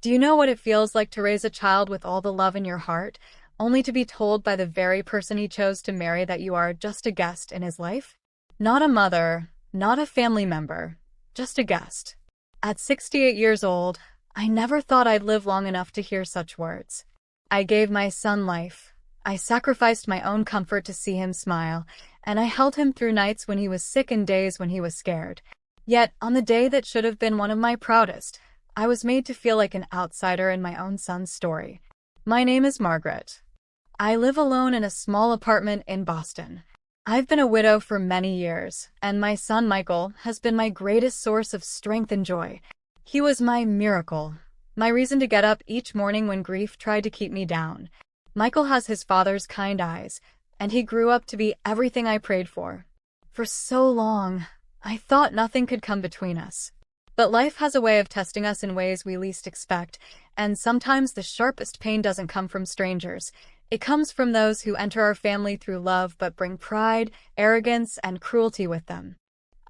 Do you know what it feels like to raise a child with all the love in your heart, only to be told by the very person he chose to marry that you are just a guest in his life? Not a mother, not a family member, just a guest. At 68 years old, I never thought I'd live long enough to hear such words. I gave my son life. I sacrificed my own comfort to see him smile, and I held him through nights when he was sick and days when he was scared. Yet, on the day that should have been one of my proudest, I was made to feel like an outsider in my own son's story. My name is Margaret. I live alone in a small apartment in Boston. I've been a widow for many years, and my son Michael has been my greatest source of strength and joy. He was my miracle, my reason to get up each morning when grief tried to keep me down. Michael has his father's kind eyes, and he grew up to be everything I prayed for. For so long, I thought nothing could come between us. But life has a way of testing us in ways we least expect, and sometimes the sharpest pain doesn't come from strangers. It comes from those who enter our family through love but bring pride, arrogance, and cruelty with them.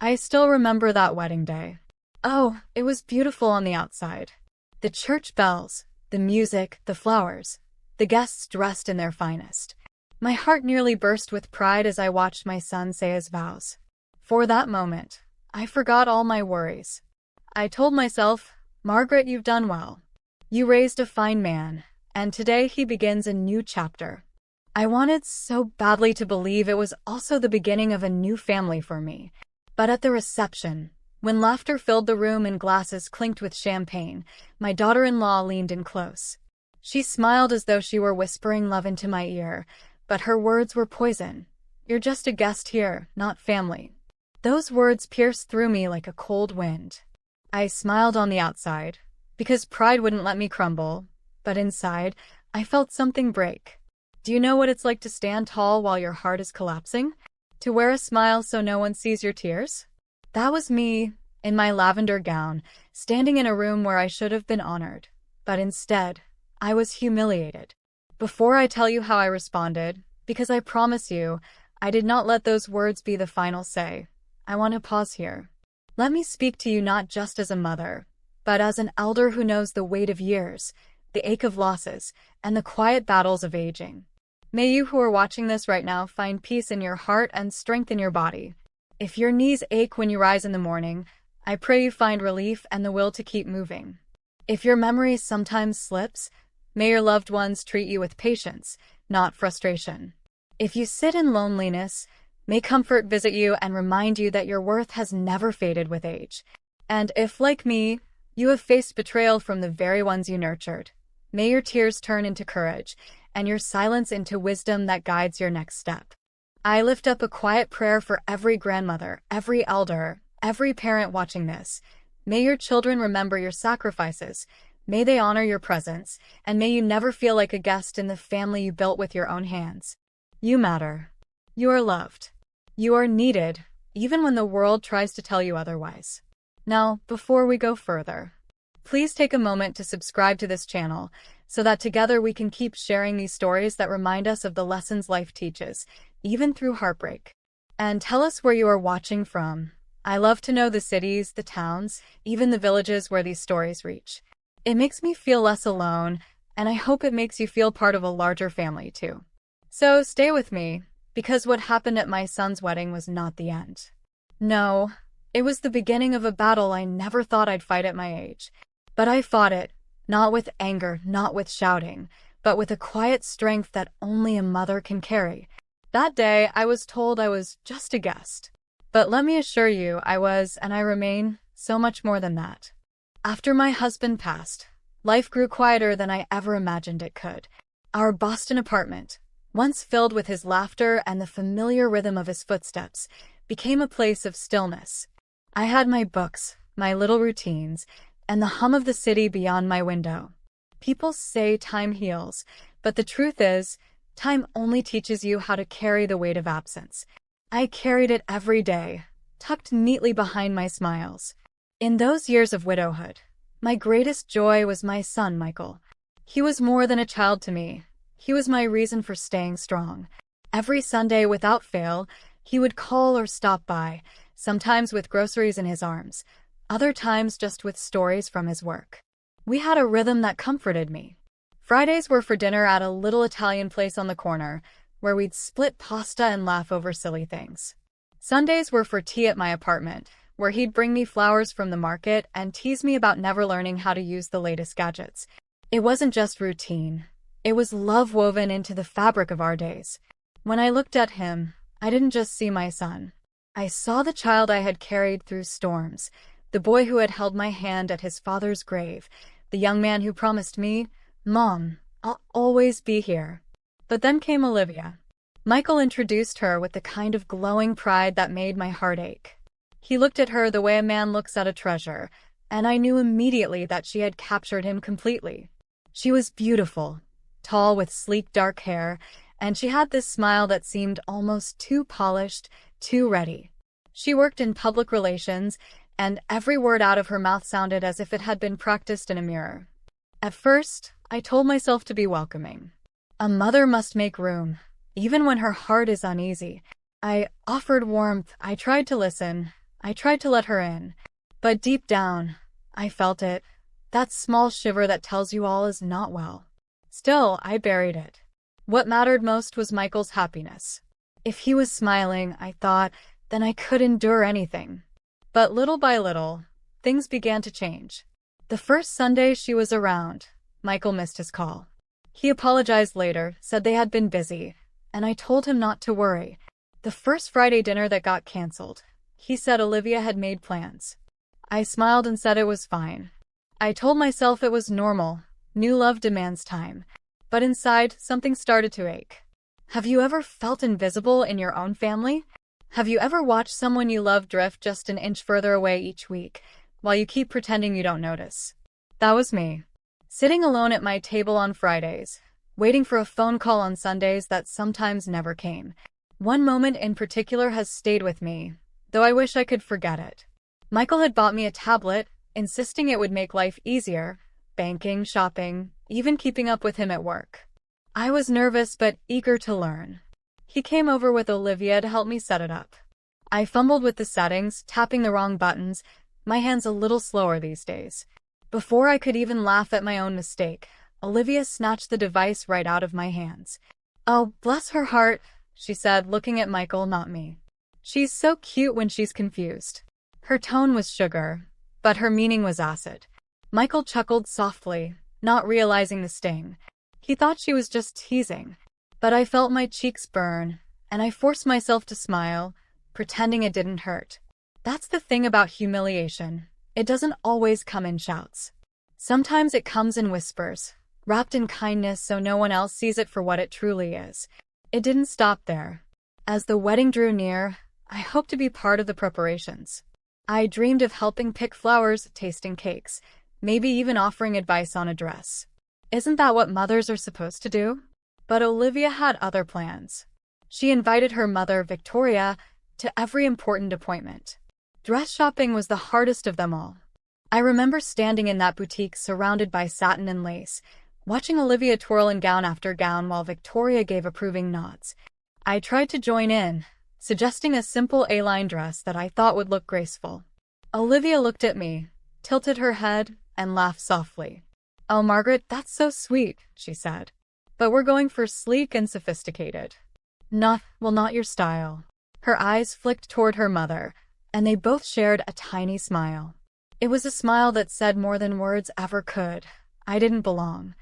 I still remember that wedding day. Oh, it was beautiful on the outside. The church bells, the music, the flowers, the guests dressed in their finest. My heart nearly burst with pride as I watched my son say his vows. For that moment, I forgot all my worries. I told myself, Margaret, you've done well. You raised a fine man, and today he begins a new chapter. I wanted so badly to believe it was also the beginning of a new family for me. But at the reception, when laughter filled the room and glasses clinked with champagne, my daughter-in-law leaned in close. She smiled as though she were whispering love into my ear, but her words were poison. You're just a guest here, not family. Those words pierced through me like a cold wind. I smiled on the outside, because pride wouldn't let me crumble, but inside, I felt something break. Do you know what it's like to stand tall while your heart is collapsing? To wear a smile so no one sees your tears? That was me, in my lavender gown, standing in a room where I should have been honored. But instead, I was humiliated. Before I tell you how I responded, because I promise you, I did not let those words be the final say, I want to pause here. Let me speak to you not just as a mother, but as an elder who knows the weight of years, the ache of losses, and the quiet battles of aging. May you who are watching this right now find peace in your heart and strength in your body. If your knees ache when you rise in the morning, I pray you find relief and the will to keep moving. If your memory sometimes slips, may your loved ones treat you with patience, not frustration. If you sit in loneliness, may comfort visit you and remind you that your worth has never faded with age. And if, like me, you have faced betrayal from the very ones you nurtured, may your tears turn into courage, and your silence into wisdom that guides your next step. I lift up a quiet prayer for every grandmother, every elder, every parent watching this. May your children remember your sacrifices, may they honor your presence, and may you never feel like a guest in the family you built with your own hands. You matter. You are loved. You are needed, even when the world tries to tell you otherwise. Now, before we go further, please take a moment to subscribe to this channel so that together we can keep sharing these stories that remind us of the lessons life teaches, even through heartbreak. And tell us where you are watching from. I love to know the cities, the towns, even the villages where these stories reach. It makes me feel less alone, and I hope it makes you feel part of a larger family too. So stay with me, because what happened at my son's wedding was not the end. No, it was the beginning of a battle I never thought I'd fight at my age. But I fought it, not with anger, not with shouting, but with a quiet strength that only a mother can carry. That day, I was told I was just a guest. But let me assure you, I was, and I remain, so much more than that. After my husband passed, life grew quieter than I ever imagined it could. Our Boston apartment, once filled with his laughter and the familiar rhythm of his footsteps, became a place of stillness. I had my books, my little routines, and the hum of the city beyond my window. People say time heals, but the truth is, time only teaches you how to carry the weight of absence. I carried it every day, tucked neatly behind my smiles. In those years of widowhood, my greatest joy was my son, Michael. He was more than a child to me. He was my reason for staying strong. Every Sunday, without fail, he would call or stop by, sometimes with groceries in his arms, other times just with stories from his work. We had a rhythm that comforted me. Fridays were for dinner at a little Italian place on the corner, where we'd split pasta and laugh over silly things. Sundays were for tea at my apartment, where he'd bring me flowers from the market and tease me about never learning how to use the latest gadgets. It wasn't just routine. It was love woven into the fabric of our days. When I looked at him, I didn't just see my son. I saw the child I had carried through storms, the boy who had held my hand at his father's grave, the young man who promised me, "Mom, I'll always be here." But then came Olivia. Michael introduced her with the kind of glowing pride that made my heart ache. He looked at her the way a man looks at a treasure, and I knew immediately that she had captured him completely. She was beautiful, tall with sleek dark hair, and she had this smile that seemed almost too polished, too ready. She worked in public relations, and every word out of her mouth sounded as if it had been practiced in a mirror. At first, I told myself to be welcoming. A mother must make room, even when her heart is uneasy. I offered warmth, I tried to listen, I tried to let her in. But deep down, I felt it, that small shiver that tells you all is not well. Still, I buried it. What mattered most was Michael's happiness. If he was smiling, I thought, then I could endure anything. But little by little, things began to change. The first Sunday she was around, Michael missed his call. He apologized later, said they had been busy, and I told him not to worry. The first Friday dinner that got canceled, he said Olivia had made plans. I smiled and said it was fine. I told myself it was normal, new love demands time. But inside, something started to ache. Have you ever felt invisible in your own family? Have you ever watched someone you love drift just an inch further away each week, while you keep pretending you don't notice? That was me. Sitting alone at my table on Fridays, waiting for a phone call on Sundays that sometimes never came. One moment in particular has stayed with me, though I wish I could forget it. Michael had bought me a tablet, insisting it would make life easier, banking, shopping, even keeping up with him at work. I was nervous but eager to learn. He came over with Olivia to help me set it up. I fumbled with the settings, tapping the wrong buttons, my hands a little slower these days. Before I could even laugh at my own mistake, Olivia snatched the device right out of my hands. "Oh, bless her heart," she said, looking at Michael, not me. "She's so cute when she's confused." Her tone was sugar, but her meaning was acid. Michael chuckled softly, not realizing the sting. He thought she was just teasing. But I felt my cheeks burn, and I forced myself to smile, pretending it didn't hurt. That's the thing about humiliation. It doesn't always come in shouts. Sometimes it comes in whispers, wrapped in kindness so no one else sees it for what it truly is. It didn't stop there. As the wedding drew near, I hoped to be part of the preparations. I dreamed of helping pick flowers, tasting cakes, maybe even offering advice on a dress. Isn't that what mothers are supposed to do? But Olivia had other plans. She invited her mother, Victoria, to every important appointment. Dress shopping was the hardest of them all. I remember standing in that boutique surrounded by satin and lace, watching Olivia twirl in gown after gown while Victoria gave approving nods. I tried to join in, suggesting a simple A-line dress that I thought would look graceful. Olivia looked at me, tilted her head, and laughed softly. "Oh, Margaret, that's so sweet," she said. "But we're going for sleek and sophisticated. Not your style." Her eyes flicked toward her mother, and they both shared a tiny smile. It was a smile that said more than words ever could. I didn't belong.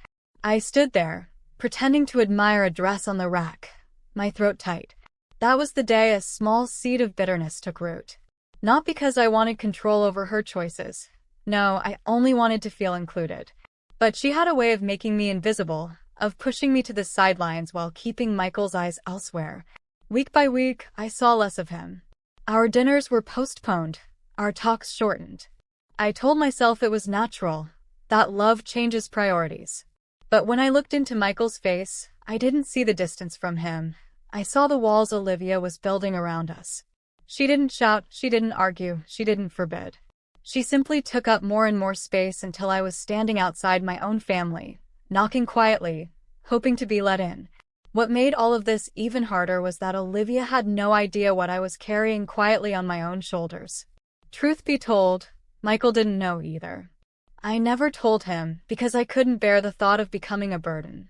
I stood there, pretending to admire a dress on the rack, my throat tight. That was the day a small seed of bitterness took root. Not because I wanted control over her choices. No, I only wanted to feel included. But she had a way of making me invisible, of pushing me to the sidelines while keeping Michael's eyes elsewhere. Week by week, I saw less of him. Our dinners were postponed, our talks shortened. I told myself it was natural, that love changes priorities. But when I looked into Michael's face, I didn't see the distance from him. I saw the walls Olivia was building around us. She didn't shout, she didn't argue, she didn't forbid. She simply took up more and more space until I was standing outside my own family, knocking quietly, hoping to be let in. What made all of this even harder was that Olivia had no idea what I was carrying quietly on my own shoulders. Truth be told, Michael didn't know either. I never told him because I couldn't bear the thought of becoming a burden.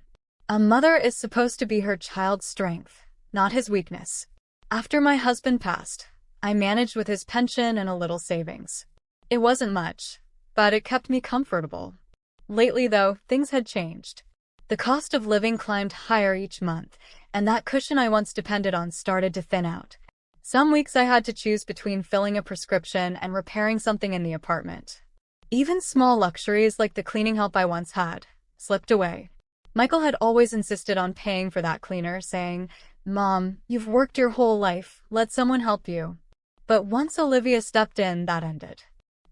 A mother is supposed to be her child's strength, not his weakness. After my husband passed, I managed with his pension and a little savings. It wasn't much, but it kept me comfortable. Lately, though, things had changed. The cost of living climbed higher each month, and that cushion I once depended on started to thin out. Some weeks I had to choose between filling a prescription and repairing something in the apartment. Even small luxuries like the cleaning help I once had slipped away. Michael had always insisted on paying for that cleaner, saying, "Mom, you've worked your whole life, let someone help you." But once Olivia stepped in, that ended.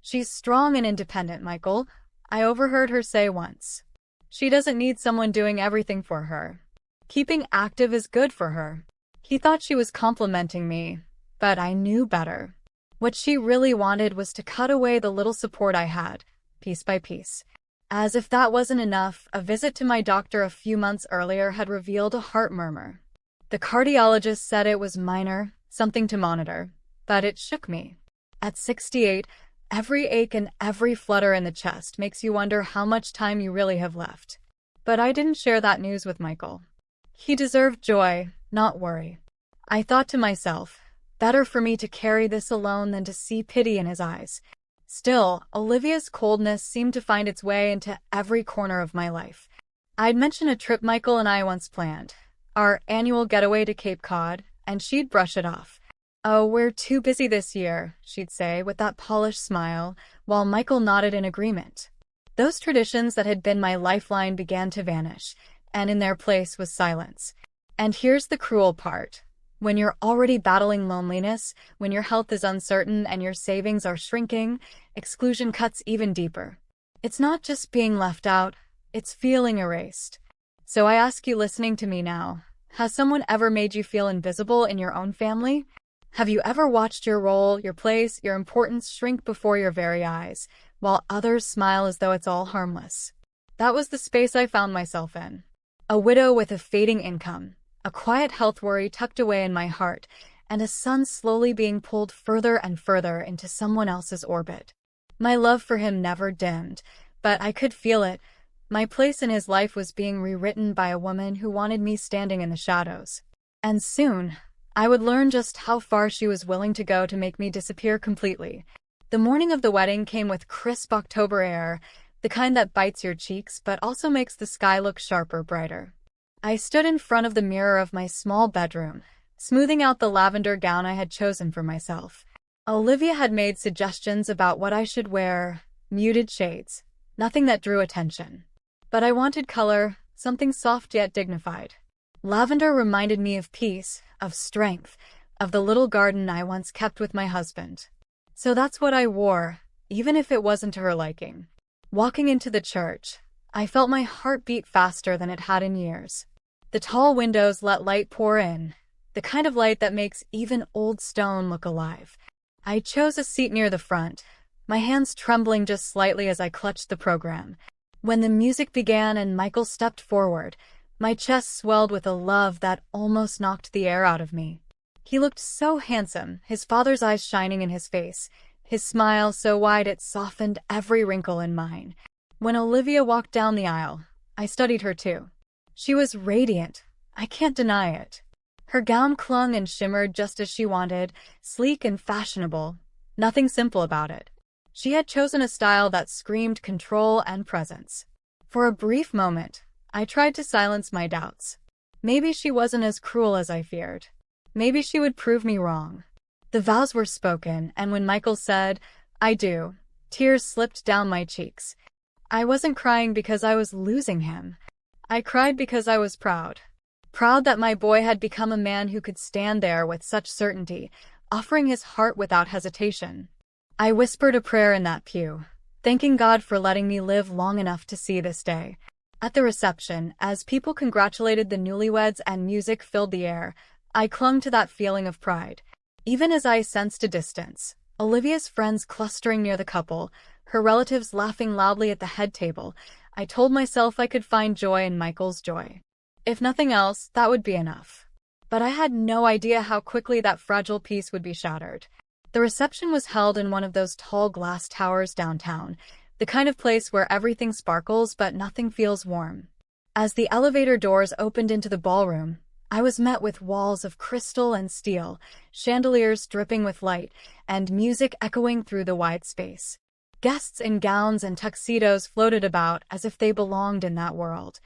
"She's strong and independent, Michael," I overheard her say once. "She doesn't need someone doing everything for her. Keeping active is good for her." He thought she was complimenting me, but I knew better. What she really wanted was to cut away the little support I had, piece by piece. As if that wasn't enough, a visit to my doctor a few months earlier had revealed a heart murmur. The cardiologist said it was minor, something to monitor, but it shook me. At 68, every ache and every flutter in the chest makes you wonder how much time you really have left. But I didn't share that news with Michael. He deserved joy, not worry. I thought to myself, better for me to carry this alone than to see pity in his eyes. Still, Olivia's coldness seemed to find its way into every corner of my life. I'd mentioned a trip Michael and I once planned, our annual getaway to Cape Cod, and she'd brush it off. "Oh, we're too busy this year," she'd say with that polished smile, while Michael nodded in agreement. Those traditions that had been my lifeline began to vanish, and in their place was silence. And here's the cruel part. When you're already battling loneliness, when your health is uncertain and your savings are shrinking, exclusion cuts even deeper. It's not just being left out, it's feeling erased. So I ask you listening to me now, has someone ever made you feel invisible in your own family? Have you ever watched your role, your place, your importance shrink before your very eyes, while others smile as though it's all harmless? That was the space I found myself in. A widow with a fading income, a quiet health worry tucked away in my heart, and a son slowly being pulled further and further into someone else's orbit. My love for him never dimmed, but I could feel it. My place in his life was being rewritten by a woman who wanted me standing in the shadows. And soon, I would learn just how far she was willing to go to make me disappear completely. The morning of the wedding came with crisp October air, the kind that bites your cheeks but also makes the sky look sharper, brighter. I stood in front of the mirror of my small bedroom, smoothing out the lavender gown I had chosen for myself. Olivia had made suggestions about what I should wear, muted shades, nothing that drew attention. But I wanted color, something soft yet dignified. Lavender reminded me of peace, of strength, of the little garden I once kept with my husband. So that's what I wore, even if it wasn't to her liking. Walking into the church, I felt my heart beat faster than it had in years. The tall windows let light pour in, the kind of light that makes even old stone look alive. I chose a seat near the front, my hands trembling just slightly as I clutched the program. When the music began and Michael stepped forward, my chest swelled with a love that almost knocked the air out of me. He looked so handsome, his father's eyes shining in his face, his smile so wide it softened every wrinkle in mine. When Olivia walked down the aisle, I studied her too. She was radiant, I can't deny it. Her gown clung and shimmered just as she wanted, sleek and fashionable, nothing simple about it. She had chosen a style that screamed control and presence. For a brief moment, I tried to silence my doubts. Maybe she wasn't as cruel as I feared. Maybe she would prove me wrong. The vows were spoken, and when Michael said, "I do," tears slipped down my cheeks. I wasn't crying because I was losing him. I cried because I was proud. Proud that my boy had become a man who could stand there with such certainty, offering his heart without hesitation. I whispered a prayer in that pew, thanking God for letting me live long enough to see this day. At the reception, as people congratulated the newlyweds and music filled the air, I clung to that feeling of pride. Even as I sensed a distance, Olivia's friends clustering near the couple, her relatives laughing loudly at the head table, I told myself I could find joy in Michael's joy. If nothing else, that would be enough. But I had no idea how quickly that fragile peace would be shattered. The reception was held in one of those tall glass towers downtown, The kind of place where everything sparkles but nothing feels warm. As the elevator doors opened into the ballroom, I was met with walls of crystal and steel, chandeliers dripping with light, and music echoing through the wide space. Guests in gowns and tuxedos floated about as if they belonged in that world.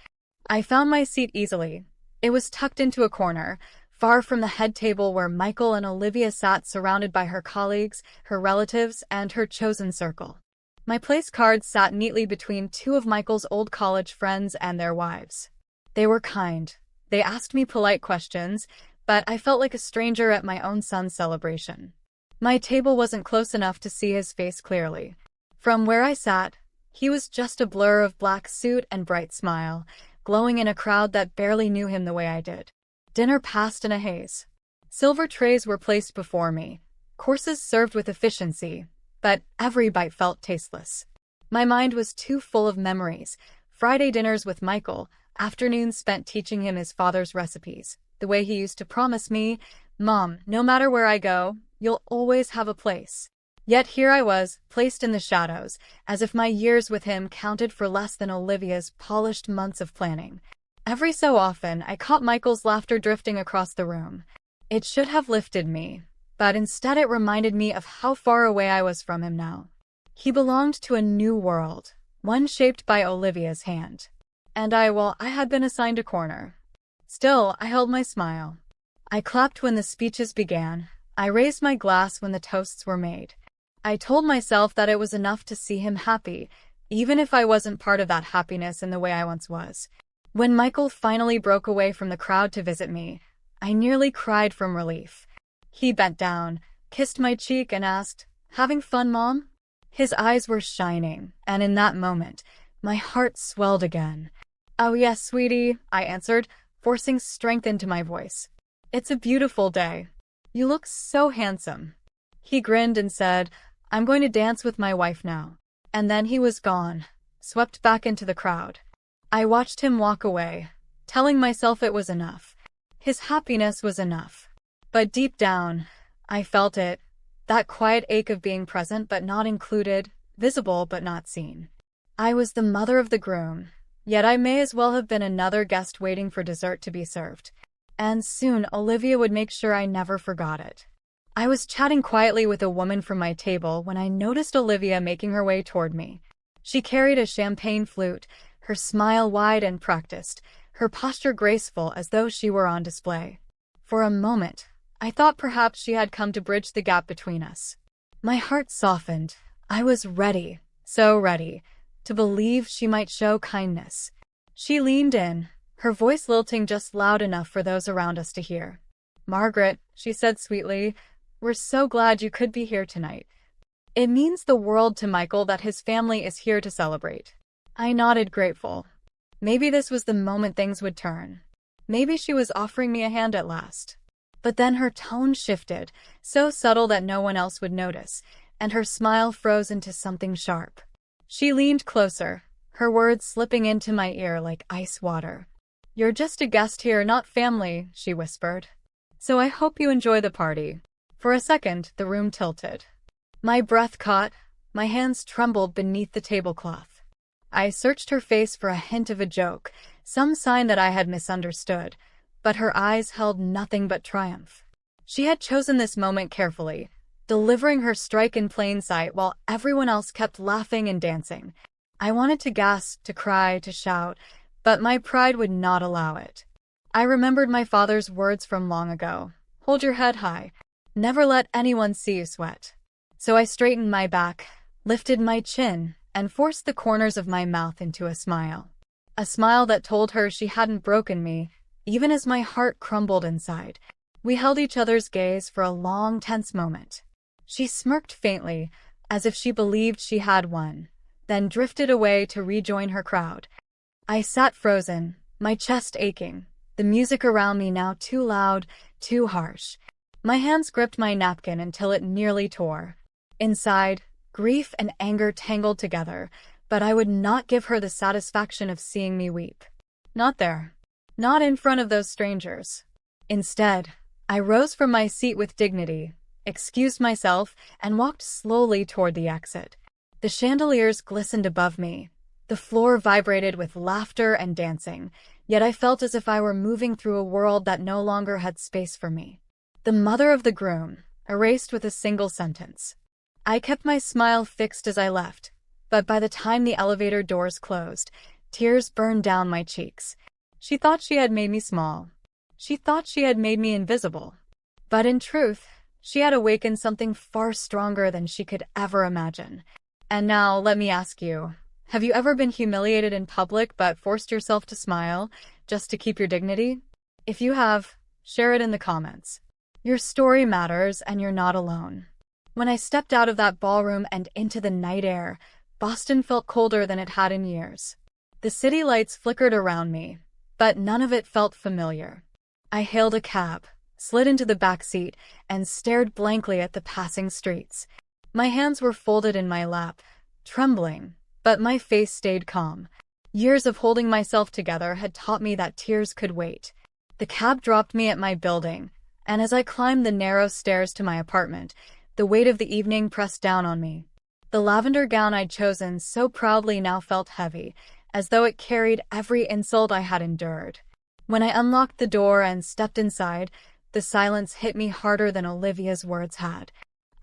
I found my seat easily. It was tucked into a corner, far from the head table where Michael and Olivia sat surrounded by her colleagues, her relatives, and her chosen circle. My place card sat neatly between two of Michael's old college friends and their wives. They were kind. They asked me polite questions, but I felt like a stranger at my own son's celebration. My table wasn't close enough to see his face clearly. From where I sat, he was just a blur of black suit and bright smile, glowing in a crowd that barely knew him the way I did. Dinner passed in a haze. Silver trays were placed before me, courses served with efficiency, but every bite felt tasteless. My mind was too full of memories. Friday dinners with Michael, afternoons spent teaching him his father's recipes, the way he used to promise me, "Mom, no matter where I go, you'll always have a place." Yet here I was, placed in the shadows, as if my years with him counted for less than Olivia's polished months of planning. Every so often, I caught Michael's laughter drifting across the room. It should have lifted me, but instead it reminded me of how far away I was from him now. He belonged to a new world, one shaped by Olivia's hand. And I had been assigned a corner. Still, I held my smile. I clapped when the speeches began. I raised my glass when the toasts were made. I told myself that it was enough to see him happy, even if I wasn't part of that happiness in the way I once was. When Michael finally broke away from the crowd to visit me, I nearly cried from relief. He bent down, kissed my cheek, and asked, "Having fun, Mom?" His eyes were shining, and in that moment, my heart swelled again. "Oh yes, sweetie," I answered, forcing strength into my voice. "It's a beautiful day. You look so handsome." He grinned and said, "I'm going to dance with my wife now." And then he was gone, swept back into the crowd. I watched him walk away, telling myself it was enough. His happiness was enough. But deep down, I felt it, that quiet ache of being present but not included, visible but not seen. I was the mother of the groom, yet I may as well have been another guest waiting for dessert to be served. And soon Olivia would make sure I never forgot it. I was chatting quietly with a woman from my table when I noticed Olivia making her way toward me. She carried a champagne flute, her smile wide and practiced, her posture graceful as though she were on display. For a moment, I thought perhaps she had come to bridge the gap between us. My heart softened. I was ready, so ready, to believe she might show kindness. She leaned in, her voice lilting just loud enough for those around us to hear. "Margaret," she said sweetly, "we're so glad you could be here tonight. It means the world to Michael that his family is here to celebrate." I nodded, grateful. Maybe this was the moment things would turn. Maybe she was offering me a hand at last. But then her tone shifted, so subtle that no one else would notice, and her smile froze into something sharp. She leaned closer, her words slipping into my ear like ice water. "You're just a guest here, not family," she whispered. "So I hope you enjoy the party." For a second, the room tilted. My breath caught, my hands trembled beneath the tablecloth. I searched her face for a hint of a joke, some sign that I had misunderstood, but her eyes held nothing but triumph. She had chosen this moment carefully, delivering her strike in plain sight while everyone else kept laughing and dancing. I wanted to gasp, to cry, to shout, but my pride would not allow it. I remembered my father's words from long ago. "Hold your head high. Never let anyone see you sweat." So I straightened my back, lifted my chin, and forced the corners of my mouth into a smile. A smile that told her she hadn't broken me, even as my heart crumbled inside. We held each other's gaze for a long, tense moment. She smirked faintly, as if she believed she had won, then drifted away to rejoin her crowd. I sat frozen, my chest aching, the music around me now too loud, too harsh. My hands gripped my napkin until it nearly tore. Inside, grief and anger tangled together, but I would not give her the satisfaction of seeing me weep. Not there. Not in front of those strangers. Instead, I rose from my seat with dignity, excused myself, and walked slowly toward the exit. The chandeliers glistened above me. The floor vibrated with laughter and dancing, yet I felt as if I were moving through a world that no longer had space for me. The mother of the groom, erased with a single sentence. I kept my smile fixed as I left, but by the time the elevator doors closed, tears burned down my cheeks. She thought she had made me small. She thought she had made me invisible. But in truth, she had awakened something far stronger than she could ever imagine. And now, let me ask you, have you ever been humiliated in public but forced yourself to smile just to keep your dignity? If you have, share it in the comments. Your story matters, and you're not alone. When I stepped out of that ballroom and into the night air, Boston felt colder than it had in years. The city lights flickered around me, but none of it felt familiar. I hailed a cab, slid into the back seat, and stared blankly at the passing streets. My hands were folded in my lap, trembling, but my face stayed calm. Years of holding myself together had taught me that tears could wait. The cab dropped me at my building, and as I climbed the narrow stairs to my apartment, the weight of the evening pressed down on me. The lavender gown I'd chosen so proudly now felt heavy, as though it carried every insult I had endured. When I unlocked the door and stepped inside, the silence hit me harder than Olivia's words had.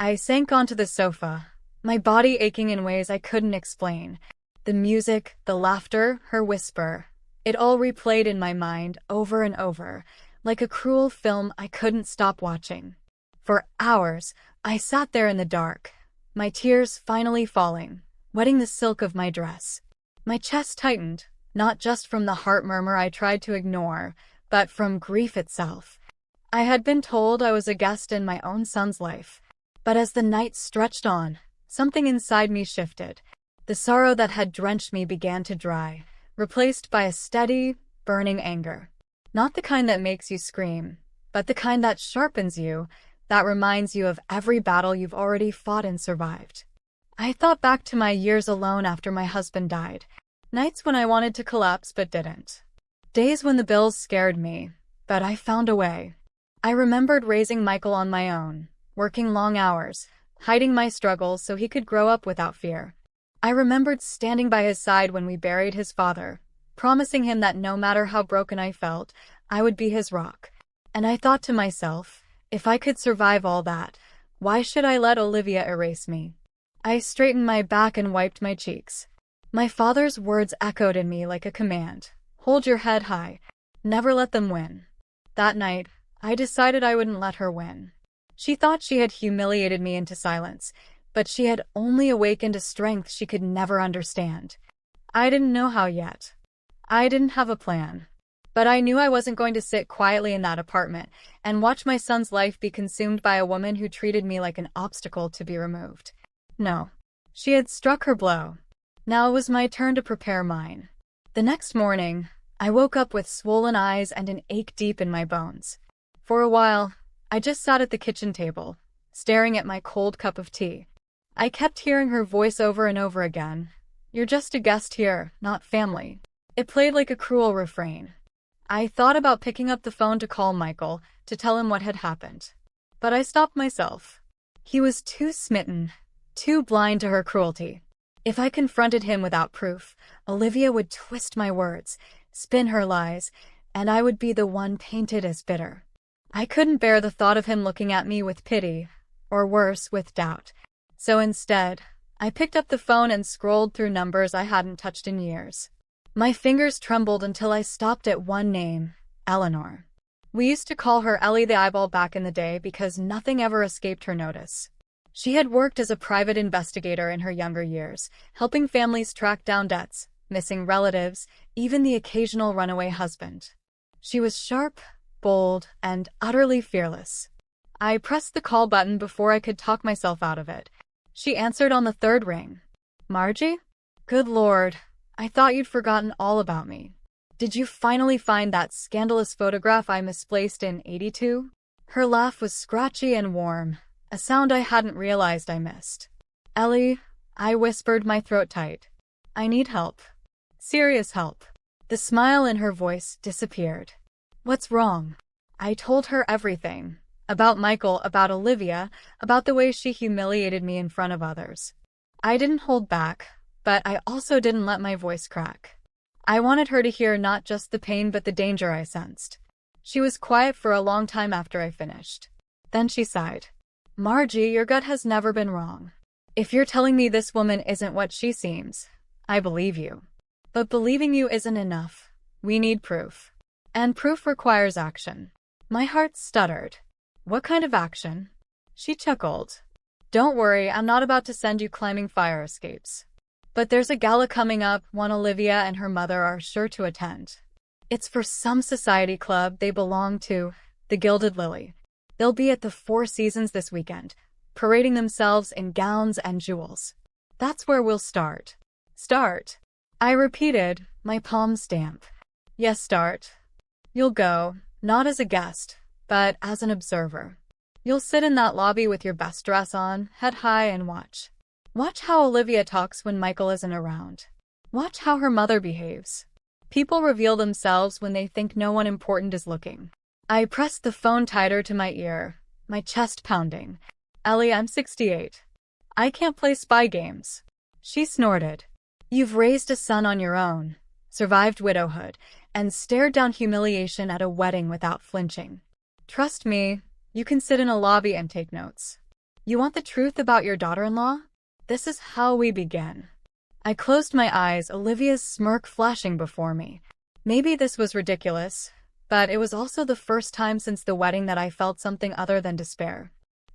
I sank onto the sofa, my body aching in ways I couldn't explain. The music, the laughter, her whisper, it all replayed in my mind over and over, like a cruel film I couldn't stop watching. For hours, I sat there in the dark, my tears finally falling, wetting the silk of my dress. My chest tightened, not just from the heart murmur I tried to ignore, but from grief itself. I had been told I was a guest in my own son's life, but as the night stretched on, something inside me shifted. The sorrow that had drenched me began to dry, replaced by a steady, burning anger. Not the kind that makes you scream, but the kind that sharpens you, that reminds you of every battle you've already fought and survived. I thought back to my years alone after my husband died. Nights when I wanted to collapse but didn't. Days when the bills scared me, but I found a way. I remembered raising Michael on my own, working long hours, hiding my struggles so he could grow up without fear. I remembered standing by his side when we buried his father, promising him that no matter how broken I felt, I would be his rock. And I thought to myself, if I could survive all that, why should I let Olivia erase me? I straightened my back and wiped my cheeks. My father's words echoed in me like a command. Hold your head high. Never let them win. That night, I decided I wouldn't let her win. She thought she had humiliated me into silence, but she had only awakened a strength she could never understand. I didn't know how yet. I didn't have a plan. But I knew I wasn't going to sit quietly in that apartment and watch my son's life be consumed by a woman who treated me like an obstacle to be removed. No. She had struck her blow. Now it was my turn to prepare mine. The next morning, I woke up with swollen eyes and an ache deep in my bones. For a while, I just sat at the kitchen table, staring at my cold cup of tea. I kept hearing her voice over and over again. You're just a guest here, not family. It played like a cruel refrain. I thought about picking up the phone to call Michael, to tell him what had happened. But I stopped myself. He was too smitten, too blind to her cruelty. If I confronted him without proof, Olivia would twist my words, spin her lies, and I would be the one painted as bitter. I couldn't bear the thought of him looking at me with pity, or worse, with doubt. So instead, I picked up the phone and scrolled through numbers I hadn't touched in years. My fingers trembled until I stopped at one name, Eleanor. We used to call her Ellie the Eyeball back in the day because nothing ever escaped her notice. She had worked as a private investigator in her younger years, helping families track down debts, missing relatives, even the occasional runaway husband. She was sharp, bold, and utterly fearless. I pressed the call button before I could talk myself out of it. She answered on the third ring. Margie? Good Lord, I thought you'd forgotten all about me. Did you finally find that scandalous photograph I misplaced in '82? Her laugh was scratchy and warm, a sound I hadn't realized I missed. Ellie, I whispered, my throat tight. I need help. Serious help. The smile in her voice disappeared. What's wrong? I told her everything. About Michael, about Olivia, about the way she humiliated me in front of others. I didn't hold back, but I also didn't let my voice crack. I wanted her to hear not just the pain but the danger I sensed. She was quiet for a long time after I finished. Then she sighed. Margie, your gut has never been wrong. If you're telling me this woman isn't what she seems, I believe you. But believing you isn't enough. We need proof. And proof requires action. My heart stuttered. What kind of action? She chuckled. Don't worry, I'm not about to send you climbing fire escapes. But there's a gala coming up, one Olivia and her mother are sure to attend. It's for some society club they belong to, the Gilded Lily. They'll be at the Four Seasons this weekend, parading themselves in gowns and jewels. That's where we'll start. Start. I repeated, my palms damp. Yes, start. You'll go, not as a guest, but as an observer. You'll sit in that lobby with your best dress on, head high, and watch. Watch how Olivia talks when Michael isn't around. Watch how her mother behaves. People reveal themselves when they think no one important is looking. I pressed the phone tighter to my ear, my chest pounding. Ellie, I'm 68. I can't play spy games. She snorted. You've raised a son on your own, survived widowhood, and stared down humiliation at a wedding without flinching. Trust me, you can sit in a lobby and take notes. You want the truth about your daughter-in-law? This is how we begin. I closed my eyes, Olivia's smirk flashing before me. Maybe this was ridiculous, but it was also the first time since the wedding that I felt something other than despair.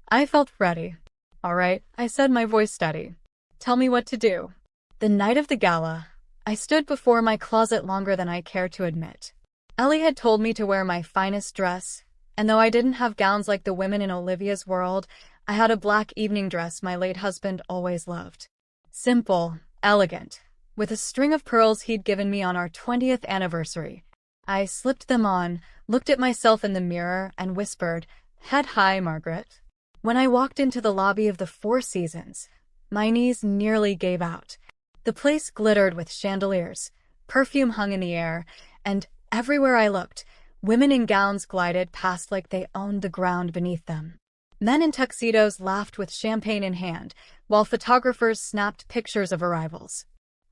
I felt ready. All right, I said, my voice steady. Tell me what to do. The night of the gala, I stood before my closet longer than I cared to admit. Ellie had told me to wear my finest dress, and though I didn't have gowns like the women in Olivia's world, I had a black evening dress my late husband always loved. Simple, elegant, with a string of pearls he'd given me on our 20th anniversary. I slipped them on, looked at myself in the mirror, and whispered, "Head high, Margaret." When I walked into the lobby of the Four Seasons, my knees nearly gave out. The place glittered with chandeliers, perfume hung in the air, and everywhere I looked, women in gowns glided past like they owned the ground beneath them. Men in tuxedos laughed with champagne in hand, while photographers snapped pictures of arrivals.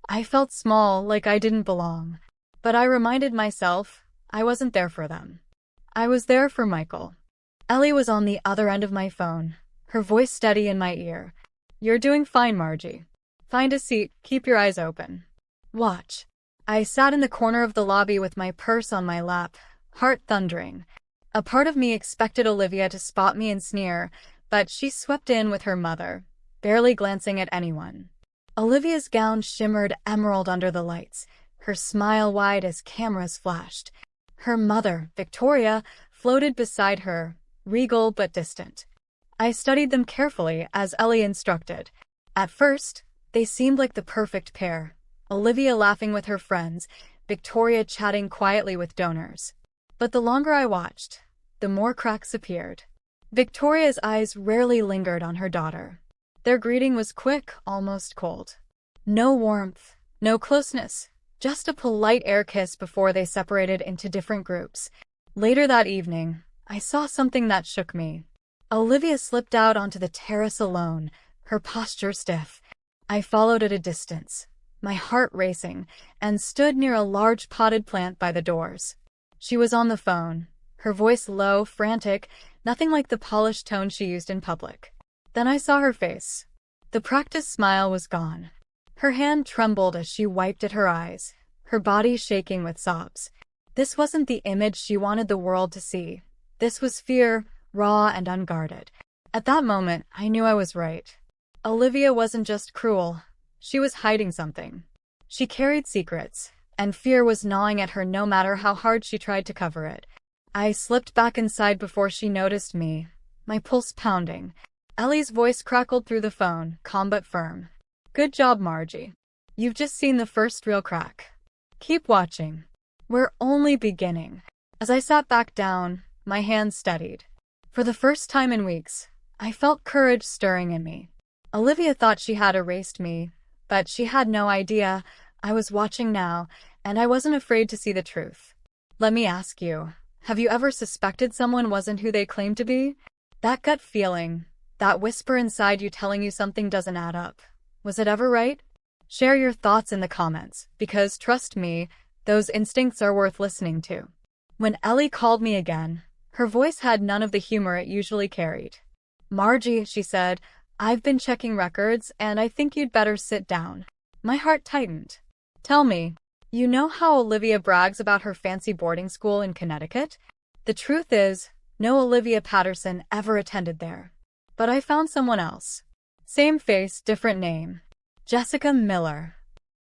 I felt small, like I didn't belong. But I reminded myself, I wasn't there for them. I was there for Michael. Ellie was on the other end of my phone, her voice steady in my ear. "You're doing fine, Margie. Find a seat, keep your eyes open. Watch." I sat in the corner of the lobby with my purse on my lap, heart thundering. A part of me expected Olivia to spot me and sneer, but she swept in with her mother, barely glancing at anyone. Olivia's gown shimmered emerald under the lights, her smile wide as cameras flashed. Her mother, Victoria, floated beside her, regal but distant. I studied them carefully as Ellie instructed. At first, they seemed like the perfect pair, Olivia laughing with her friends, Victoria chatting quietly with donors. But the longer I watched, the more cracks appeared. Victoria's eyes rarely lingered on her daughter. Their greeting was quick, almost cold. No warmth, no closeness, just a polite air kiss before they separated into different groups. Later that evening, I saw something that shook me. Olivia slipped out onto the terrace alone, her posture stiff. I followed at a distance, my heart racing, and stood near a large potted plant by the doors. She was on the phone, her voice low, frantic, nothing like the polished tone she used in public. Then I saw her face. The practiced smile was gone. Her hand trembled as she wiped at her eyes, her body shaking with sobs. This wasn't the image she wanted the world to see. This was fear, raw and unguarded. At that moment, I knew I was right. Olivia wasn't just cruel. She was hiding something. She carried secrets, and fear was gnawing at her no matter how hard she tried to cover it. I slipped back inside before she noticed me, my pulse pounding. Ellie's voice crackled through the phone, calm but firm. "Good job, Margie. You've just seen the first real crack. Keep watching. We're only beginning." As I sat back down, my hands steadied. For the first time in weeks, I felt courage stirring in me. Olivia thought she had erased me, but she had no idea. I was watching now, and I wasn't afraid to see the truth. Let me ask you, have you ever suspected someone wasn't who they claimed to be? That gut feeling, that whisper inside you telling you something doesn't add up. Was it ever right? Share your thoughts in the comments, because trust me, those instincts are worth listening to. When Ellie called me again, her voice had none of the humor it usually carried. "Margie," she said, "I've been checking records, and I think you'd better sit down." My heart tightened. "Tell me, you know how Olivia brags about her fancy boarding school in Connecticut? The truth is, no Olivia Patterson ever attended there. But I found someone else. Same face, different name. Jessica Miller.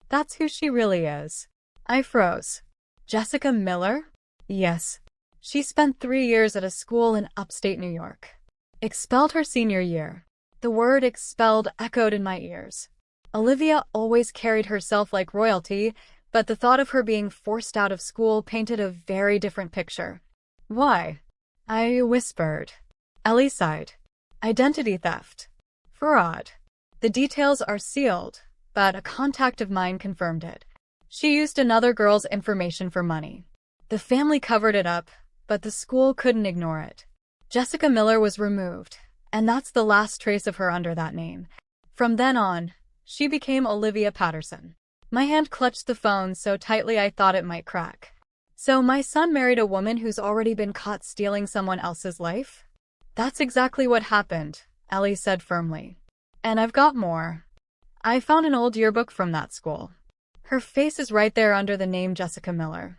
That's who she really is." I froze. Jessica Miller? Yes. She spent 3 years at a school in upstate New York. Expelled her senior year. The word expelled echoed in my ears. Olivia always carried herself like royalty, but the thought of her being forced out of school painted a very different picture. "Why?" I whispered. Ellie sighed. "Identity theft. Fraud. The details are sealed, but a contact of mine confirmed it. She used another girl's information for money. The family covered it up, but the school couldn't ignore it. Jessica Miller was removed, and that's the last trace of her under that name. From then on, she became Olivia Patterson." My hand clutched the phone so tightly I thought it might crack. "So my son married a woman who's already been caught stealing someone else's life?" "That's exactly what happened," Ellie said firmly. "And I've got more. I found an old yearbook from that school. Her face is right there under the name Jessica Miller.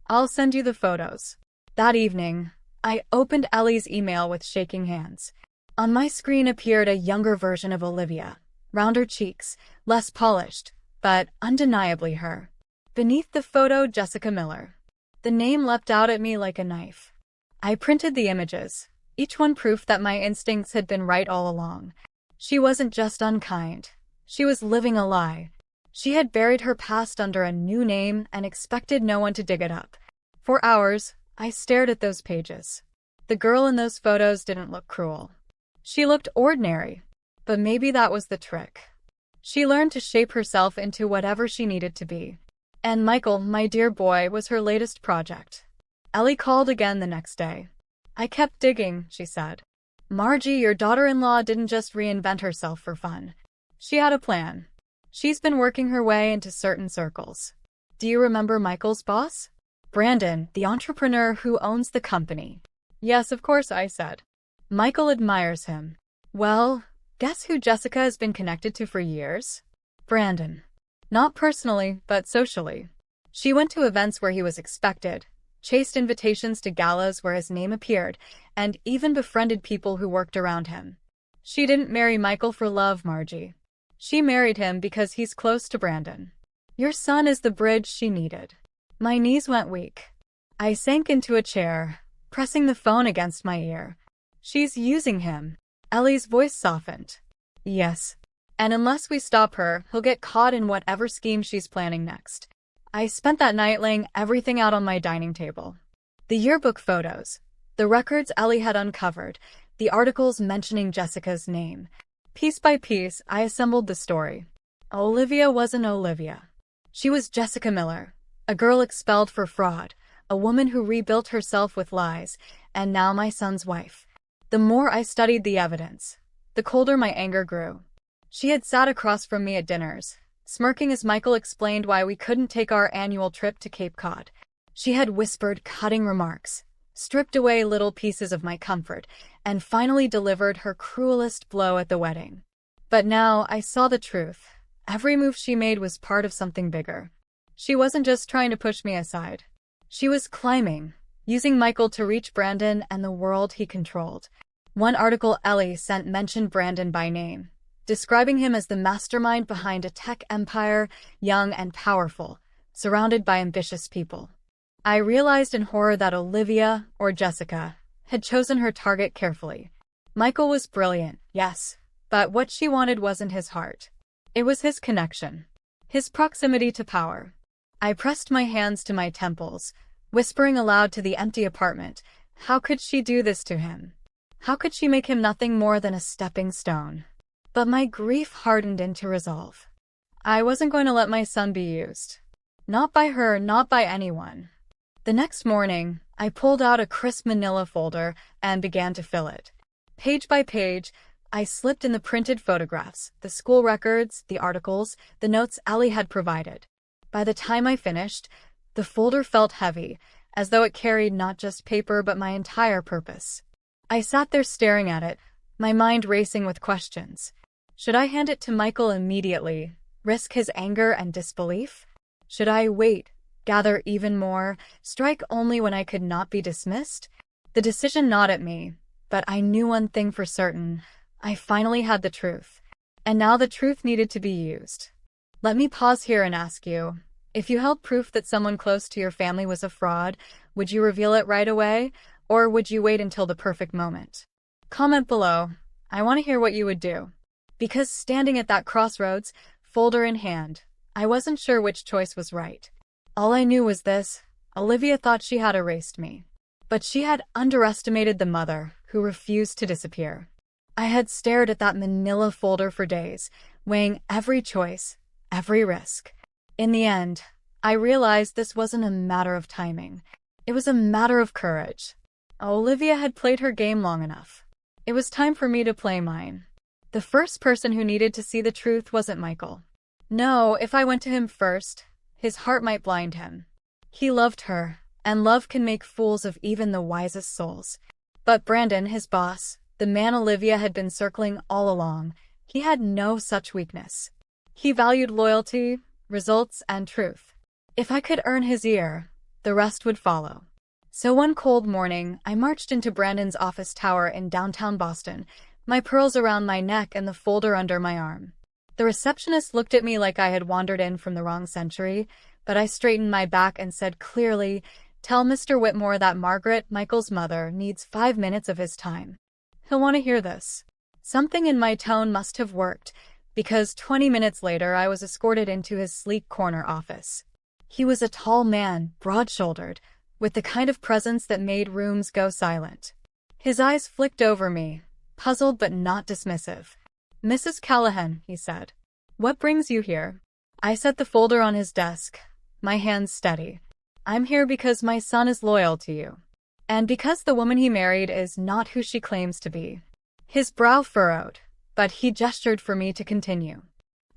I'll send you the photos." That evening, I opened Ellie's email with shaking hands. On my screen appeared a younger version of Olivia, rounder cheeks, less polished, but undeniably her. Beneath the photo, Jessica Miller. The name leapt out at me like a knife. I printed the images, each one proof that my instincts had been right all along. She wasn't just unkind. She was living a lie. She had buried her past under a new name and expected no one to dig it up. For hours, I stared at those pages. The girl in those photos didn't look cruel. She looked ordinary, but maybe that was the trick. She learned to shape herself into whatever she needed to be. And Michael, my dear boy, was her latest project. Ellie called again the next day. "I kept digging," she said. "Margie, your daughter-in-law didn't just reinvent herself for fun. She had a plan. She's been working her way into certain circles. Do you remember Michael's boss? Brandon, the entrepreneur who owns the company." "Yes, of course," I said. "Michael admires him." "Well, guess who Jessica has been connected to for years? Brandon. Not personally, but socially. She went to events where he was expected, chased invitations to galas where his name appeared, and even befriended people who worked around him. She didn't marry Michael for love, Margie. She married him because he's close to Brandon. Your son is the bridge she needed." My knees went weak. I sank into a chair, pressing the phone against my ear. "She's using him." Ellie's voice softened. "Yes. And unless we stop her, he'll get caught in whatever scheme she's planning next." I spent that night laying everything out on my dining table. The yearbook photos, the records Ellie had uncovered, the articles mentioning Jessica's name. Piece by piece, I assembled the story. Olivia wasn't Olivia. She was Jessica Miller, a girl expelled for fraud, a woman who rebuilt herself with lies, and now my son's wife. The more I studied the evidence, the colder my anger grew. She had sat across from me at dinners, smirking as Michael explained why we couldn't take our annual trip to Cape Cod. She had whispered cutting remarks, stripped away little pieces of my comfort, and finally delivered her cruelest blow at the wedding. But now I saw the truth. Every move she made was part of something bigger. She wasn't just trying to push me aside. She was climbing, using Michael to reach Brandon and the world he controlled. One article Ellie sent mentioned Brandon by name, describing him as the mastermind behind a tech empire, young and powerful, surrounded by ambitious people. I realized in horror that Olivia, or Jessica, had chosen her target carefully. Michael was brilliant, yes, but what she wanted wasn't his heart. It was his connection, his proximity to power. I pressed my hands to my temples, whispering aloud to the empty apartment, how could she do this to him? How could she make him nothing more than a stepping stone? But my grief hardened into resolve. I wasn't going to let my son be used. Not by her, not by anyone. The next morning, I pulled out a crisp manila folder and began to fill it. Page by page, I slipped in the printed photographs, the school records, the articles, the notes Allie had provided. By the time I finished, the folder felt heavy, as though it carried not just paper but my entire purpose. I sat there staring at it, my mind racing with questions. Should I hand it to Michael immediately, risk his anger and disbelief? Should I wait, gather even more, strike only when I could not be dismissed? The decision gnawed at me, but I knew one thing for certain. I finally had the truth. And now the truth needed to be used. Let me pause here and ask you, if you held proof that someone close to your family was a fraud, would you reveal it right away, or would you wait until the perfect moment? Comment below. I want to hear what you would do. Because standing at that crossroads, folder in hand, I wasn't sure which choice was right. All I knew was this: Olivia thought she had erased me. But she had underestimated the mother who refused to disappear. I had stared at that manila folder for days, weighing every choice, every risk. In the end, I realized this wasn't a matter of timing. It was a matter of courage. Olivia had played her game long enough. It was time for me to play mine. The first person who needed to see the truth wasn't Michael. No, if I went to him first, his heart might blind him. He loved her, and love can make fools of even the wisest souls. But Brandon, his boss, the man Olivia had been circling all along, he had no such weakness. He valued loyalty, results, and truth. If I could earn his ear, the rest would follow. So one cold morning, I marched into Brandon's office tower in downtown Boston, my pearls around my neck and the folder under my arm. The receptionist looked at me like I had wandered in from the wrong century, but I straightened my back and said clearly, "Tell Mr. Whitmore that Margaret, Michael's mother, needs 5 minutes of his time. He'll want to hear this." Something in my tone must have worked, because 20 minutes later I was escorted into his sleek corner office. He was a tall man, broad-shouldered, with the kind of presence that made rooms go silent. His eyes flicked over me, puzzled but not dismissive. "Mrs. Callahan," he said, "what brings you here?" I set the folder on his desk, my hands steady. "I'm here because my son is loyal to you. And because the woman he married is not who she claims to be." His brow furrowed, but he gestured for me to continue.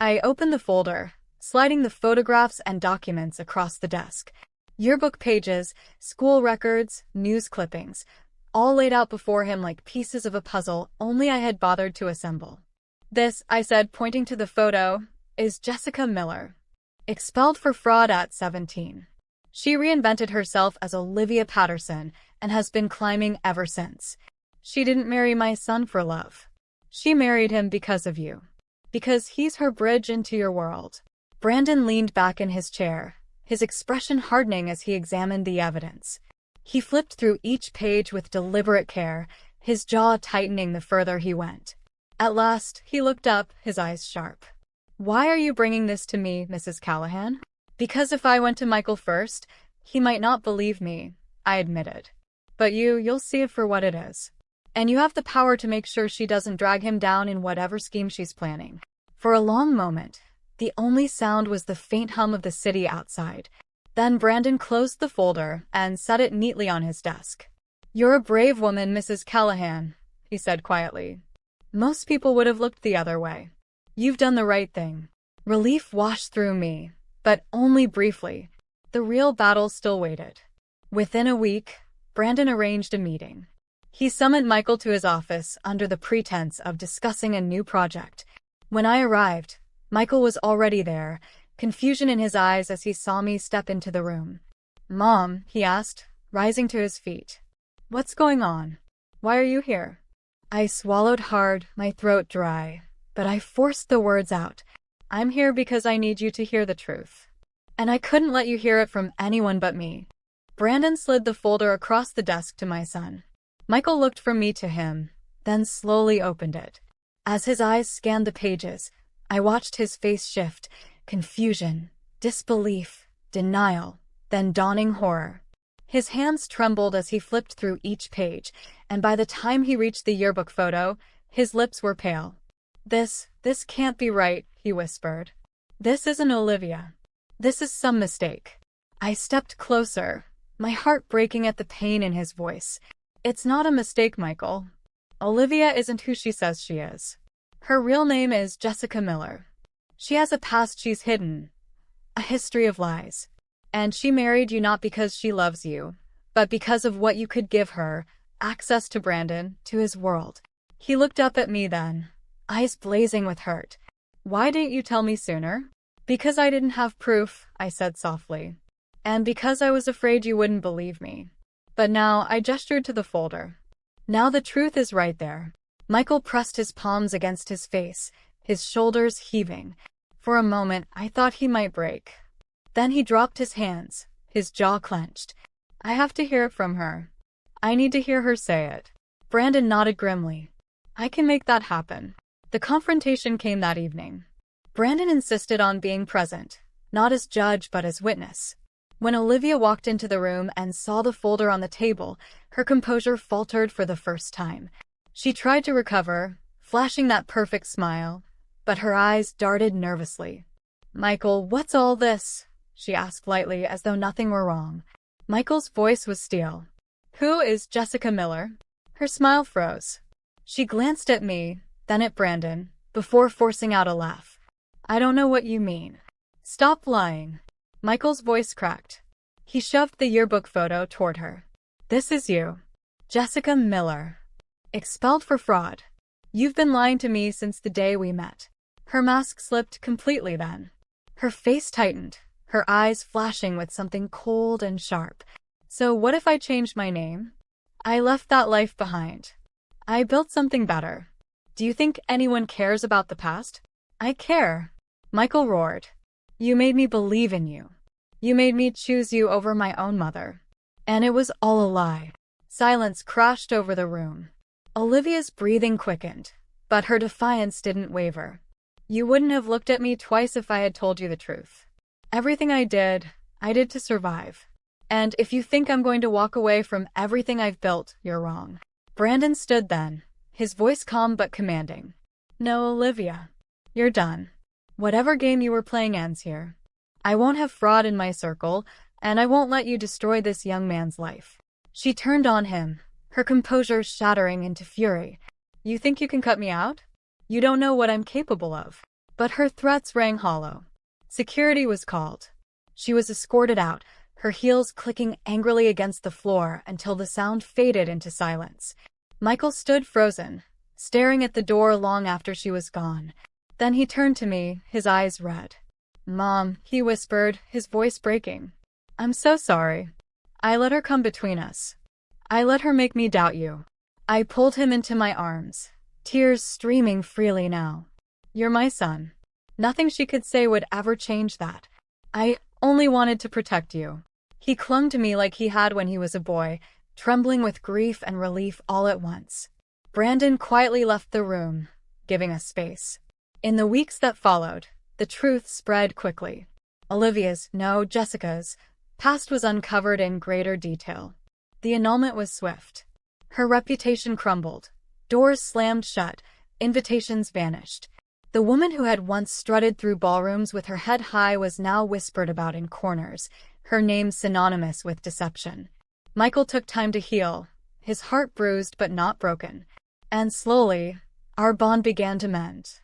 I opened the folder, sliding the photographs and documents across the desk. Yearbook pages, school records, news clippings, all laid out before him like pieces of a puzzle only I had bothered to assemble. "This," I said, pointing to the photo, "is Jessica Miller. Expelled for fraud at 17. She reinvented herself as Olivia Patterson and has been climbing ever since. She didn't marry my son for love. She married him because of you. Because he's her bridge into your world." Brandon leaned back in his chair, his expression hardening as he examined the evidence. He flipped through each page with deliberate care, his jaw tightening the further he went. At last, he looked up, his eyes sharp. "Why are you bringing this to me, Mrs. Callahan?" "Because if I went to Michael first, he might not believe me," I admitted. "But you'll see it for what it is. And you have the power to make sure she doesn't drag him down in whatever scheme she's planning." For a long moment, the only sound was the faint hum of the city outside. Then Brandon closed the folder and set it neatly on his desk. "You're a brave woman, Mrs. Callahan," he said quietly. "Most people would have looked the other way. You've done the right thing." Relief washed through me, but only briefly. The real battle still waited. Within a week, Brandon arranged a meeting. He summoned Michael to his office under the pretense of discussing a new project. When I arrived, Michael was already there, confusion in his eyes as he saw me step into the room. "Mom," he asked, rising to his feet. "What's going on? Why are you here?" I swallowed hard, my throat dry, but I forced the words out. "I'm here because I need you to hear the truth. And I couldn't let you hear it from anyone but me." Brandon slid the folder across the desk to my son. Michael looked from me to him, then slowly opened it. As his eyes scanned the pages, I watched his face shift, confusion, disbelief, denial, then dawning horror. His hands trembled as he flipped through each page, and by the time he reached the yearbook photo, his lips were pale. This can't be right," he whispered. "This isn't Olivia. This is some mistake." I stepped closer, my heart breaking at the pain in his voice. "It's not a mistake, Michael. Olivia isn't who she says she is. Her real name is Jessica Miller. She has a past she's hidden, a history of lies. And she married you not because she loves you, but because of what you could give her, access to Brandon, to his world. He looked up at me then, eyes blazing with hurt. Why didn't you tell me sooner? Because I didn't have proof, I said softly. And because I was afraid you wouldn't believe me. But now, I gestured to the folder. Now the truth is right there. Michael pressed his palms against his face, his shoulders heaving. For a moment, I thought he might break. Then he dropped his hands, his jaw clenched. I have to hear it from her. I need to hear her say it. Brandon nodded grimly. I can make that happen. The confrontation came that evening. Brandon insisted on being present, not as judge but as witness. When Olivia walked into the room and saw the folder on the table, her composure faltered for the first time. She tried to recover, flashing that perfect smile, but her eyes darted nervously. Michael, what's all this? She asked lightly, as though nothing were wrong. Michael's voice was steel. Who is Jessica Miller? Her smile froze. She glanced at me, then at Brandon, before forcing out a laugh. I don't know what you mean. Stop lying. Michael's voice cracked. He shoved the yearbook photo toward her. This is you. Jessica Miller. Expelled for fraud. You've been lying to me since the day we met. Her mask slipped completely then. Her face tightened, her eyes flashing with something cold and sharp. So what if I changed my name? I left that life behind. I built something better. Do you think anyone cares about the past? I care. Michael roared. You made me believe in you. You made me choose you over my own mother. And it was all a lie. Silence crashed over the room. Olivia's breathing quickened, but her defiance didn't waver. You wouldn't have looked at me twice if I had told you the truth. Everything I did to survive. And if you think I'm going to walk away from everything I've built, you're wrong. Brandon stood then, his voice calm but commanding. No, Olivia. You're done. Whatever game you were playing ends here. I won't have fraud in my circle, and I won't let you destroy this young man's life. She turned on him, her composure shattering into fury. You think you can cut me out? You don't know what I'm capable of. But her threats rang hollow. Security was called. She was escorted out, her heels clicking angrily against the floor until the sound faded into silence. Michael stood frozen, staring at the door long after she was gone. Then he turned to me, his eyes red. Mom, he whispered, his voice breaking. I'm so sorry. I let her come between us. I let her make me doubt you. I pulled him into my arms, tears streaming freely now. You're my son. Nothing she could say would ever change that. I only wanted to protect you. He clung to me like he had when he was a boy, trembling with grief and relief all at once. Brandon quietly left the room, giving us space. In the weeks that followed, the truth spread quickly. Jessica's past was uncovered in greater detail. The annulment was swift. Her reputation crumbled. Doors slammed shut. Invitations vanished. The woman who had once strutted through ballrooms with her head high was now whispered about in corners, her name synonymous with deception. Michael took time to heal, his heart bruised but not broken. And slowly, our bond began to mend.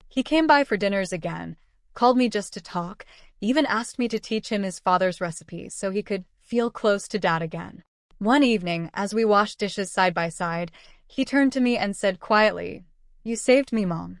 He came by for dinners again, called me just to talk, even asked me to teach him his father's recipes so he could feel close to Dad again. One evening, as we washed dishes side by side, he turned to me and said quietly, "You saved me, Mom."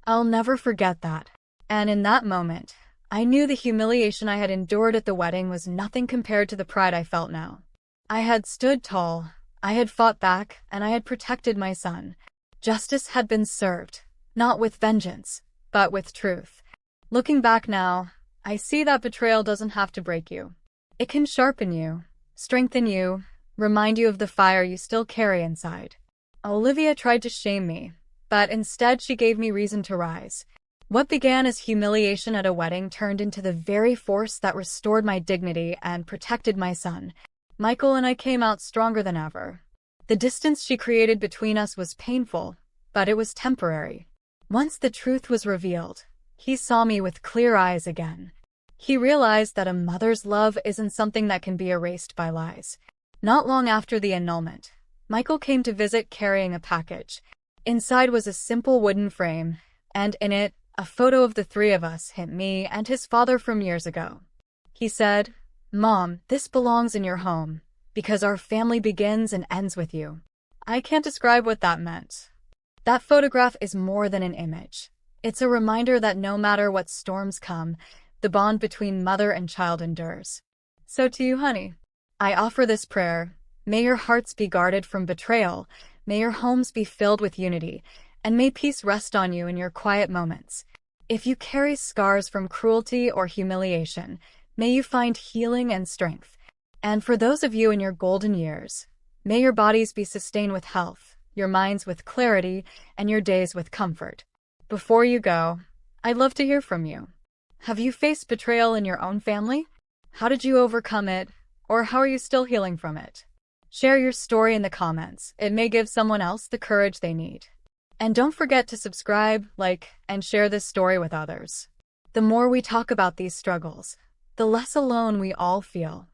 I'll never forget that. And in that moment, I knew the humiliation I had endured at the wedding was nothing compared to the pride I felt now. I had stood tall, I had fought back, and I had protected my son. Justice had been served, not with vengeance, but with truth. Looking back now, I see that betrayal doesn't have to break you. It can sharpen you, strengthen you, remind you of the fire you still carry inside. Olivia tried to shame me, but instead she gave me reason to rise. What began as humiliation at a wedding turned into the very force that restored my dignity and protected my son. Michael and I came out stronger than ever. The distance she created between us was painful, but it was temporary. Once the truth was revealed, he saw me with clear eyes again. He realized that a mother's love isn't something that can be erased by lies. Not long after the annulment, Michael came to visit carrying a package. Inside was a simple wooden frame, and in it, a photo of the three of us, him, me, and his father from years ago. He said, "Mom, this belongs in your home, because our family begins and ends with you." I can't describe what that meant. That photograph is more than an image. It's a reminder that no matter what storms come, the bond between mother and child endures. So to you, honey, I offer this prayer. May your hearts be guarded from betrayal, may your homes be filled with unity, and may peace rest on you in your quiet moments. If you carry scars from cruelty or humiliation, may you find healing and strength. And for those of you in your golden years, may your bodies be sustained with health, your minds with clarity, and your days with comfort. Before you go, I'd love to hear from you. Have you faced betrayal in your own family? How did you overcome it, or how are you still healing from it? Share your story in the comments. It may give someone else the courage they need. And don't forget to subscribe, like, and share this story with others. The more we talk about these struggles, the less alone we all feel.